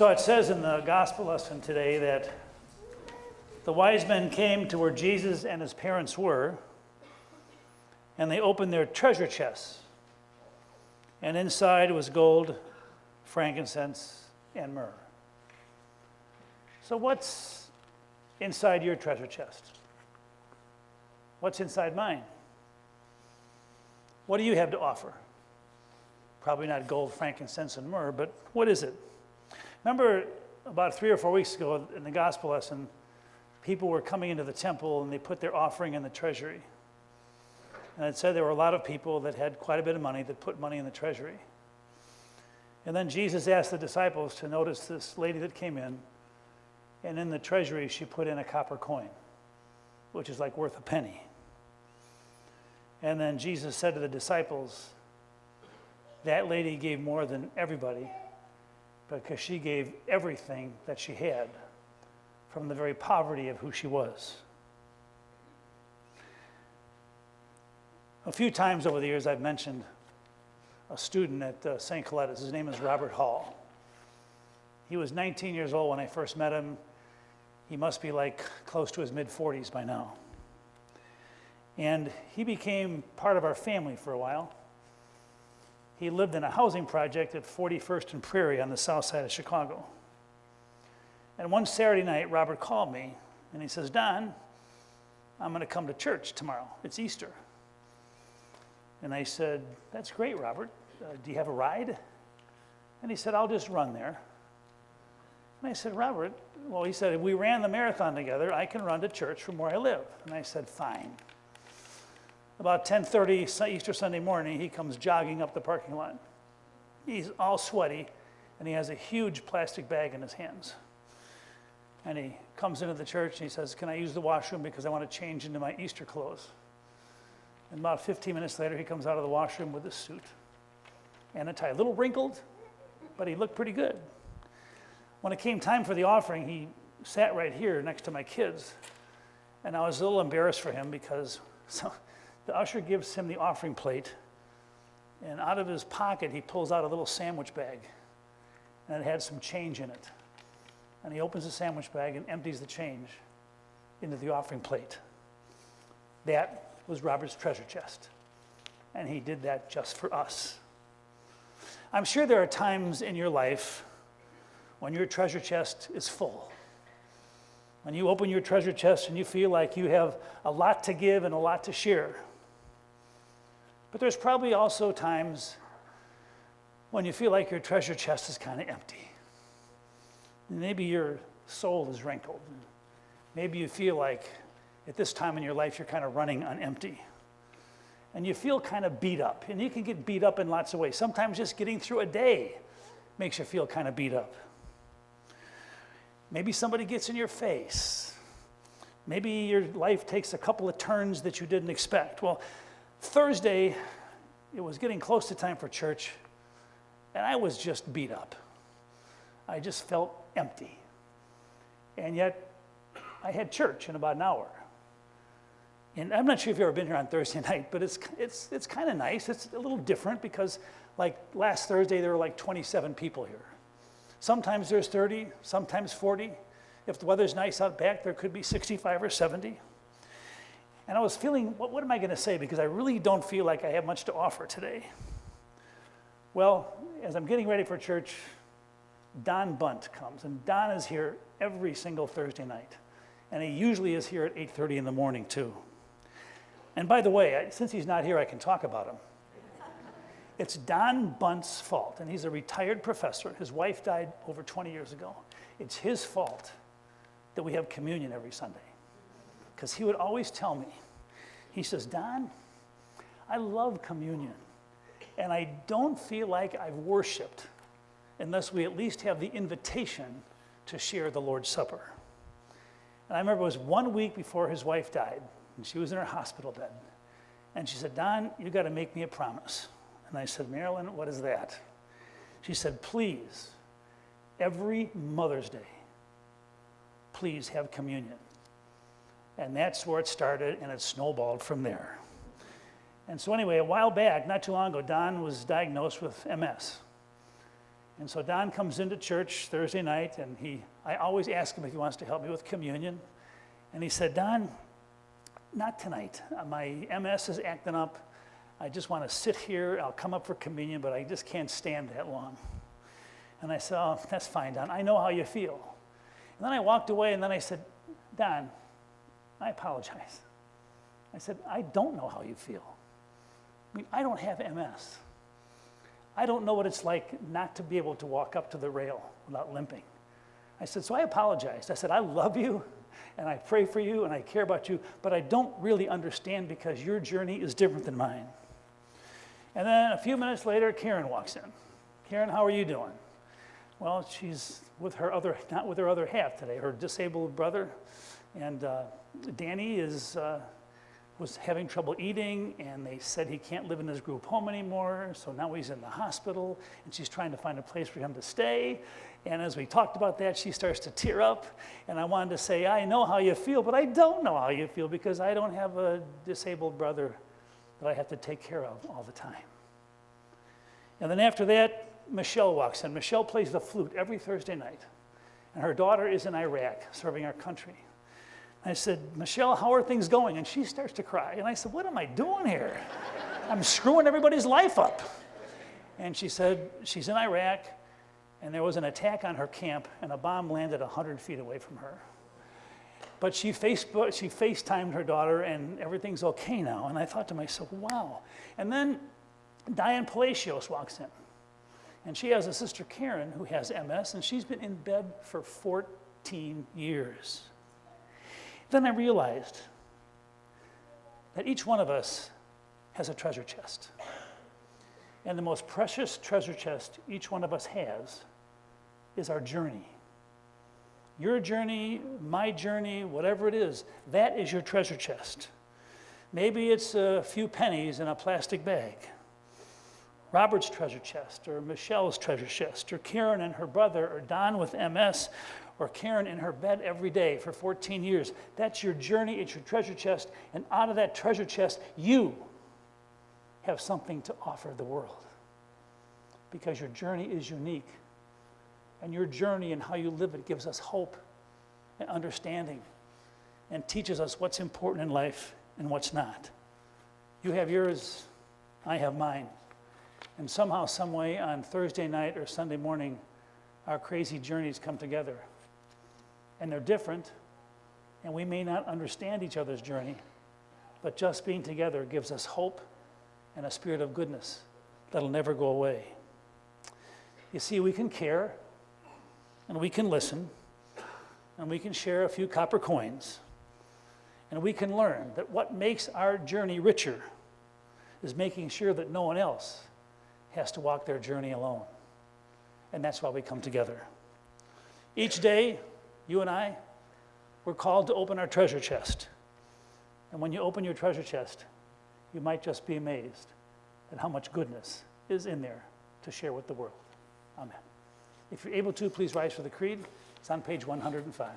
So it says in the gospel lesson today that the wise men came to where Jesus and his parents were, and they opened their treasure chests. And inside was gold, frankincense, and myrrh. So what's inside your treasure chest? What's inside mine? What do you have to offer? Probably not gold, frankincense, and myrrh, but what is it? Remember about 3 or 4 weeks ago in the gospel lesson, people were coming into the temple and they put their offering in the treasury. And it said there were a lot of people that had quite a bit of money that put money in the treasury. And then Jesus asked the disciples to notice this lady that came in, and in the treasury she put in a copper coin, which is like worth a penny. And then Jesus said to the disciples, that lady gave more than everybody because she gave everything that she had from the very poverty of who she was. A few times over the years I've mentioned a student at St. Coletta's. His name is Robert Hall. He was 19 years old when I first met him. He must be like close to his mid-40s by now. And he became part of our family for a while. He lived in a housing project at 41st and Prairie on the south side of Chicago. And one Saturday night, Robert called me, and he says, Don, I'm going to come to church tomorrow. It's Easter. And I said, that's great, Robert. Do you have a ride? And he said, I'll just run there. And I said, Robert, well, he said, if we ran the marathon together, I can run to church from where I live. And I said, fine. About 10:30 Easter Sunday morning, he comes jogging up the parking lot. He's all sweaty, and he has a huge plastic bag in his hands. And he comes into the church, and he says, can I use the washroom because I want to change into my Easter clothes? And about 15 minutes later, he comes out of the washroom with a suit and a tie. A little wrinkled, but he looked pretty good. When it came time for the offering, he sat right here next to my kids. And I was a little embarrassed for him because the usher gives him the offering plate, and out of his pocket, he pulls out a little sandwich bag, and it had some change in it. And he opens the sandwich bag and empties the change into the offering plate. That was Robert's treasure chest, and he did that just for us. I'm sure there are times in your life when your treasure chest is full. When you open your treasure chest and you feel like you have a lot to give and a lot to share. But there's probably also times when you feel like your treasure chest is kind of empty. Maybe your soul is wrinkled. Maybe you feel like at this time in your life you're kind of running on empty. And you feel kind of beat up. And you can get beat up in lots of ways. Sometimes just getting through a day makes you feel kind of beat up. Maybe somebody gets in your face. Maybe your life takes a couple of turns that you didn't expect. Well, Thursday, it was getting close to time for church, and I was just beat up. I just felt empty. And yet, I had church in about an hour. And I'm not sure if you've ever been here on Thursday night, but it's kind of nice. It's a little different because like last Thursday, there were like 27 people here. Sometimes there's 30, sometimes 40. If the weather's nice out back, there could be 65 or 70. And I was feeling, what am I going to say? Because I really don't feel like I have much to offer today. Well, as I'm getting ready for church, Don Bunt comes. And Don is here every single Thursday night. And he usually is here at 8:30 in the morning, too. And by the way, since he's not here, I can talk about him. It's Don Bunt's fault, and he's a retired professor. His wife died over 20 years ago. It's his fault that we have communion every Sunday. Because he would always tell me, he says, Don, I love communion, and I don't feel like I've worshiped unless we at least have the invitation to share the Lord's Supper. And I remember it was 1 week before his wife died, and she was in her hospital bed. And she said, Don, you got to make me a promise. And I said, Marilyn, what is that? She said, please, every Mother's Day, please have communion. And that's where it started, and it snowballed from there. And so anyway, a while back, not too long ago, Don was diagnosed with MS. And so Don comes into church Thursday night, and I always ask him if he wants to help me with communion. And he said, Don, not tonight. My MS is acting up. I just want to sit here. I'll come up for communion, but I just can't stand that long. And I said, oh, that's fine, Don. I know how you feel. And then I walked away, and then I said, Don, I apologize. I said, I don't know how you feel. I mean, I don't have MS. I don't know what it's like not to be able to walk up to the rail without limping. I said, so I apologized. I said, I love you, and I pray for you, and I care about you, but I don't really understand because your journey is different than mine. And then a few minutes later, Karen walks in. Karen, how are you doing? Well, she's with her not with her other half today, her disabled brother. And Danny was having trouble eating, and they said he can't live in his group home anymore, so now he's in the hospital, and she's trying to find a place for him to stay. And as we talked about that, she starts to tear up, and I wanted to say, I know how you feel, but I don't know how you feel because I don't have a disabled brother that I have to take care of all the time. And then after that, Michelle walks in. Michelle plays the flute every Thursday night, and her daughter is in Iraq serving our country. I said, Michelle, how are things going? And she starts to cry. And I said, what am I doing here? I'm screwing everybody's life up. And she said, she's in Iraq, and there was an attack on her camp, and a bomb landed 100 feet away from her. But she FaceTimed her daughter, and everything's okay now. And I thought to myself, wow. And then Diane Palacios walks in. And she has a sister, Karen, who has MS, and she's been in bed for 14 years. Then I realized that each one of us has a treasure chest. And the most precious treasure chest each one of us has is our journey. Your journey, my journey, whatever it is, that is your treasure chest. Maybe it's a few pennies in a plastic bag. Robert's treasure chest, or Michelle's treasure chest, or Karen and her brother, or Don with MS, or Karen in her bed every day for 14 years. That's your journey, it's your treasure chest, and out of that treasure chest, you have something to offer the world. Because your journey is unique, and your journey and how you live it gives us hope and understanding, and teaches us what's important in life and what's not. You have yours, I have mine. And somehow, some way, on Thursday night or Sunday morning, our crazy journeys come together. And they're different, and we may not understand each other's journey, but just being together gives us hope and a spirit of goodness that'll never go away. You see, we can care, and we can listen, and we can share a few copper coins, and we can learn that what makes our journey richer is making sure that no one else has to walk their journey alone. And that's why we come together. Each day, you and I, we're called to open our treasure chest. And when you open your treasure chest, you might just be amazed at how much goodness is in there to share with the world. Amen. If you're able to, please rise for the creed. It's on page 105.